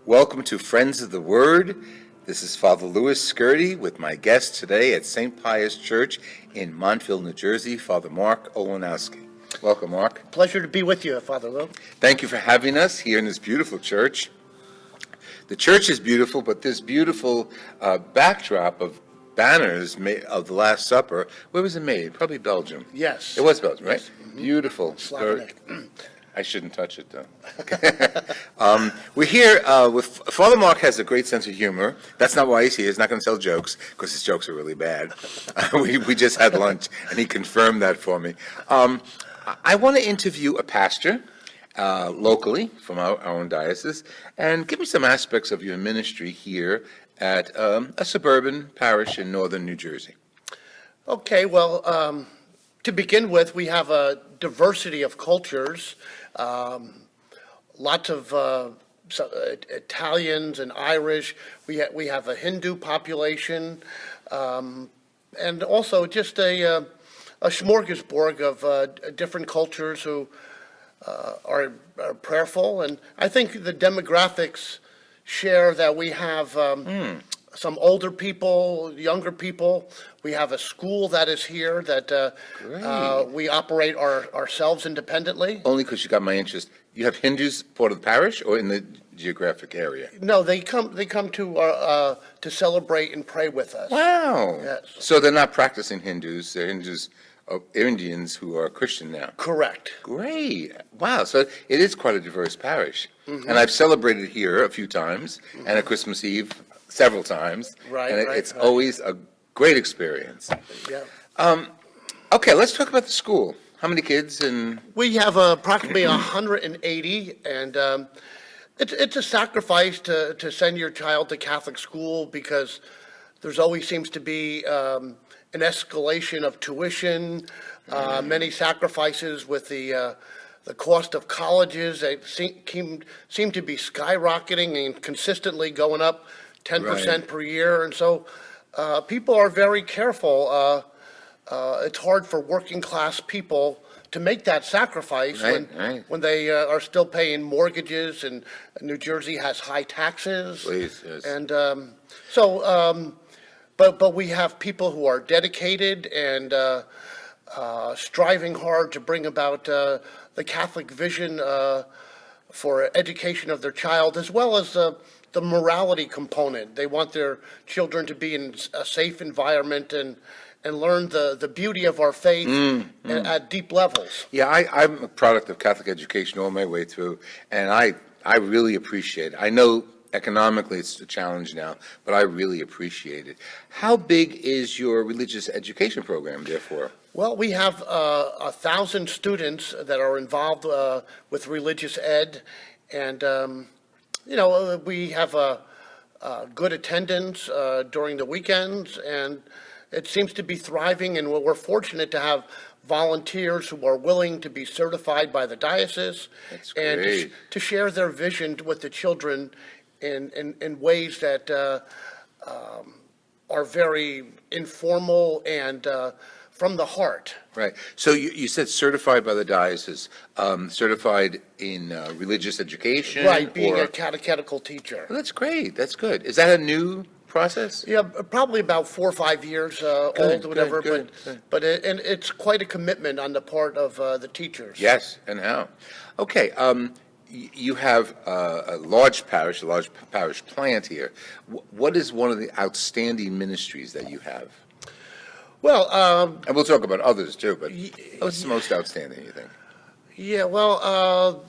Welcome to Friends of the Word. This is Father Louis Skirty with my guest today at St. Pius Church in Montville, New Jersey, Father Mark Olenowski. Welcome, Mark. Pleasure to be with you, Father Lou. Thank you for having us here in this beautiful church. The church is beautiful, but this beautiful backdrop of banners of the Last Supper. Where was it made? Probably Belgium. Yes. It was Belgium, right? Yes. Beautiful. Slavonic. I shouldn't touch it, though. We're here with Father Mark. Has a great sense of humor. That's not why he's here. He's not going to tell jokes because his jokes are really bad. We just had lunch, and he confirmed that for me. I want to interview a pastor locally from our own diocese, and give me some aspects of your ministry here at a suburban parish in northern New Jersey. Okay, well, to begin with, we have a diversity of cultures, lots of Italians and Irish. We have a Hindu population, and also just a smorgasbord of different cultures who are prayerful. And I think the demographics share that we have some older people, younger people. We have a school that is here that we operate ourselves independently. Only because you got my interest. You have Hindus part of the parish or in the geographic area? No, they come to celebrate and pray with us. Wow. Yes. So they're not practicing Hindus. They're Hindus, Indians who are Christian now. Correct. Great. Wow. So it is quite a diverse parish. Mm-hmm. And I've celebrated here a few times and at Christmas Eve several times. Right, and right, it's right. always a great experience. Yeah. Okay, let's talk about the school. How many kids and We have approximately 180, and it's a sacrifice to send your child to Catholic school because there's always seems to be an escalation of tuition, many sacrifices with the cost of colleges. They seem to be skyrocketing and consistently going up 10% Right. per year, and so people are very careful. It's hard for working class people to make that sacrifice Right. when they are still paying mortgages, and New Jersey has high taxes. please? Yes. And but we have people who are dedicated and striving hard to bring about the Catholic vision for education of their child, as well as the morality component. They want their children to be in a safe environment and learn the beauty of our faith at deep levels. Yeah, I'm a product of Catholic education all my way through, and I really appreciate it. I know economically it's a challenge now, but I really appreciate it. How big is your religious education program, therefore? Well, we have 1,000 students that are involved with religious ed, and we have a good attendance during the weekends, and it seems to be thriving. And we're fortunate to have volunteers who are willing to be certified by the diocese That's and great. to share their vision with the children in ways that are very informal and from the heart. Right. So you said certified by the diocese, certified in religious education? Right, being or- a catechetical teacher. Well, that's great. That's good. Is that a new process? Yeah, probably about 4 or 5 years old, Good, whatever. good. But and it's quite a commitment on the part of the teachers. Yes, and how? Okay, you have a large parish plant here. What is one of the outstanding ministries that you have? Well, And we'll talk about others too, but what's the most outstanding, you think? yeah, well,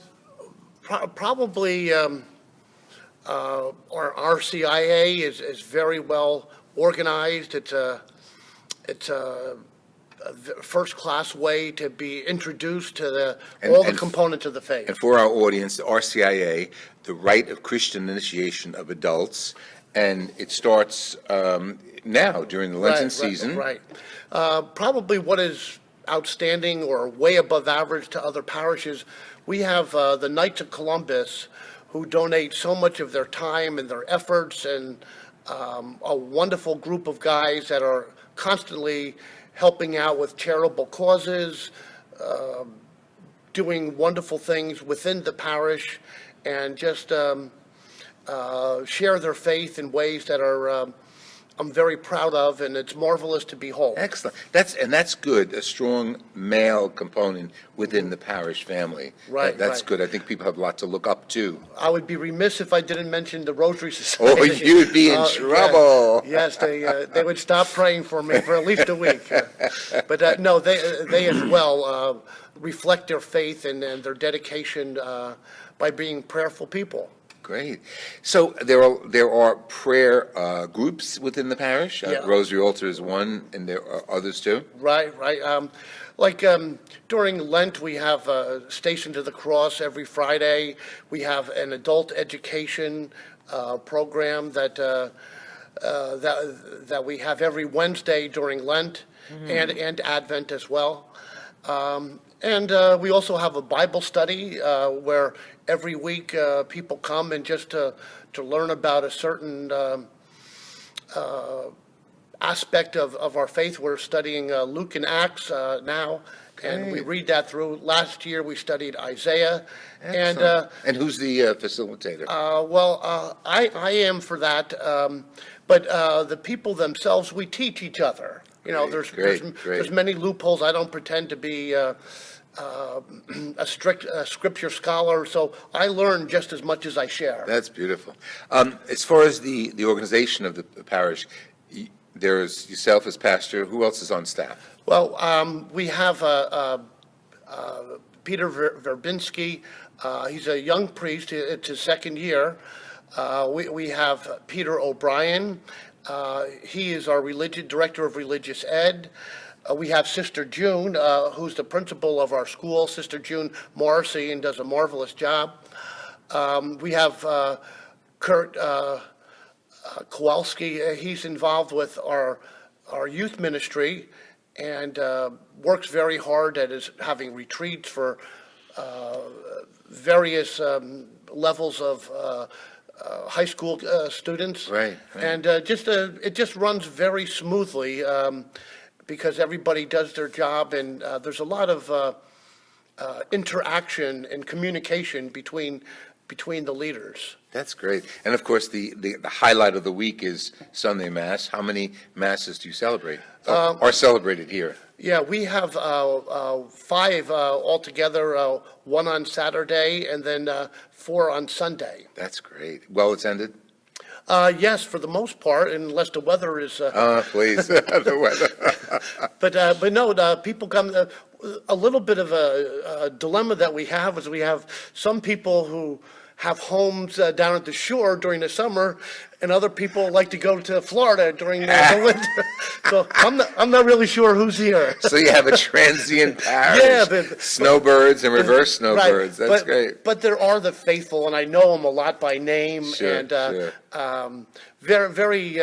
probably our RCIA is very well organized. It's a first-class way to be introduced to all the and- components of the faith. And for our audience, the RCIA, the Rite of Christian Initiation of Adults, and it starts now during the Lenten season. Right. Probably what is outstanding or way above average to other parishes, we have the Knights of Columbus who donate so much of their time and their efforts, and a wonderful group of guys that are constantly helping out with charitable causes, doing wonderful things within the parish, and just share their faith in ways that are I'm very proud of, and it's marvelous to behold. Excellent. That's good, a strong male component within the parish family. Right, That's right. good. I think people have a lot to look up to. I would be remiss if I didn't mention the Rosary Society. Oh, you'd be in trouble. Yes, they would stop praying for me for at least a week. But no, they as well reflect their faith and their dedication by being prayerful people. Great. So there are prayer groups within the parish. Yeah. Rosary Altar is one, and there are others too. Right. During Lent, we have Station to the Cross every Friday. We have an adult education program that we have every Wednesday during Lent and Advent as well. And we also have a Bible study where every week people come and just to learn about a certain aspect of our faith. We're studying Luke and Acts now, and we read that through. Last year we studied Isaiah. And who's the facilitator? I am for that, but the people themselves, we teach each other. You know, Great. there's many loopholes. I don't pretend to be a strict scripture scholar, so I learn just as much as I share. That's beautiful. As far as the organization of the parish, there's yourself as pastor. Who else is on staff? Well, we have Peter Verbinski. He's a young priest. It's his second year. We have Peter O'Brien. He is our director of religious ed. We have Sister June, who's the principal of our school, Sister June Morrissey, and does a marvelous job. We have Kurt Kowalski. He's involved with our youth ministry and works very hard at having retreats for various levels of high school students. Right. And it just runs very smoothly because everybody does their job, and there's a lot of interaction and communication between the leaders. That's great. And of course, the highlight of the week is Sunday Mass. How many masses do you celebrate? Are celebrated here? Yeah, we have 5 altogether, 1 on Saturday and then 4 on Sunday. That's great. Well attended? Yes, for the most part, unless the weather is. Please, the weather. But no, people come. A little bit of a dilemma that we have is we have some people who have homes down at the shore during the summer, and other people like to go to Florida during the winter. So I'm not really sure who's here. So you have a transient parish. Yeah, snowbirds and reverse snowbirds. Right, That's great. But there are the faithful, and I know them a lot by name, Sure, and sure. very, very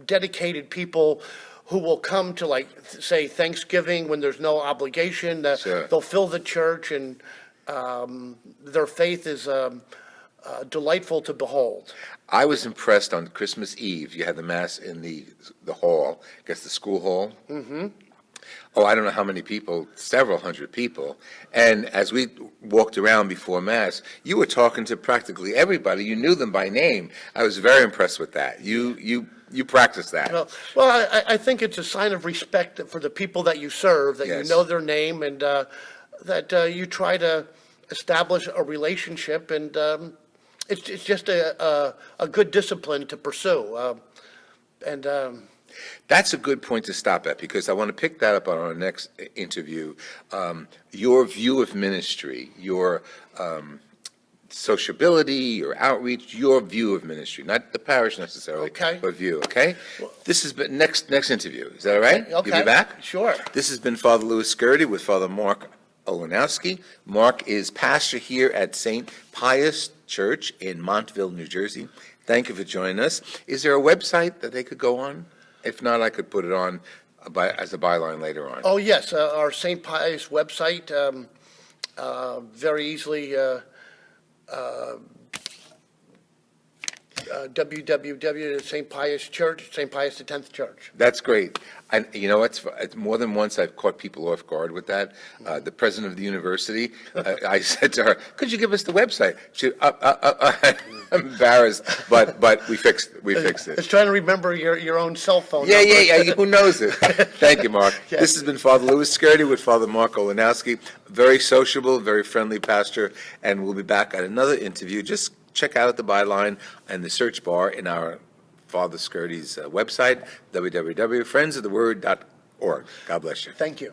dedicated people who will come to, like, say, Thanksgiving when there's no obligation. Sure. They'll fill the church, and their faith is delightful to behold. I was impressed on Christmas Eve. You had the Mass in the hall, I guess the school hall. Mm-hmm. Oh, I don't know how many people, several hundred people. And as we walked around before Mass, you were talking to practically everybody. You knew them by name. I was very impressed with that. You practiced that. Well, I think it's a sign of respect for the people that you serve, that Yes. you know their name, and that you try to establish a relationship, and it's just a good discipline to pursue. That's a good point to stop at, because I want to pick that up on our next interview. Your view of ministry, your sociability, your outreach, your view of ministry, not the parish necessarily, Okay. but view, okay? This has been next interview. Is that all right? Okay. You'll be back? Sure. This has been Father Louis Scurti with Father Mark Olenowski. Mark is pastor here at St. Pius Church in Montville, New Jersey. Thank you for joining us. Is there a website that they could go on? If not, I could put it on as a byline later on. Oh, yes, our St. Pius website, very easily www. St. Pius Church, St. Pius X Church. That's great. And you know, it's more than once I've caught people off guard with that. The president of the university, I said to her, "Could you give us the website?" She, I'm embarrassed, but we fixed it. We fixed it. It's trying to remember your own cell phone Yeah, number. yeah. Who knows it? Thank you, Mark. This has been Father Louis Scurti with Father Mark Olenowski. Very sociable, very friendly pastor, and we'll be back at another interview. Just check out the byline and the search bar in our Father Scurti's website, www.friendsoftheword.org. God bless you. Thank you.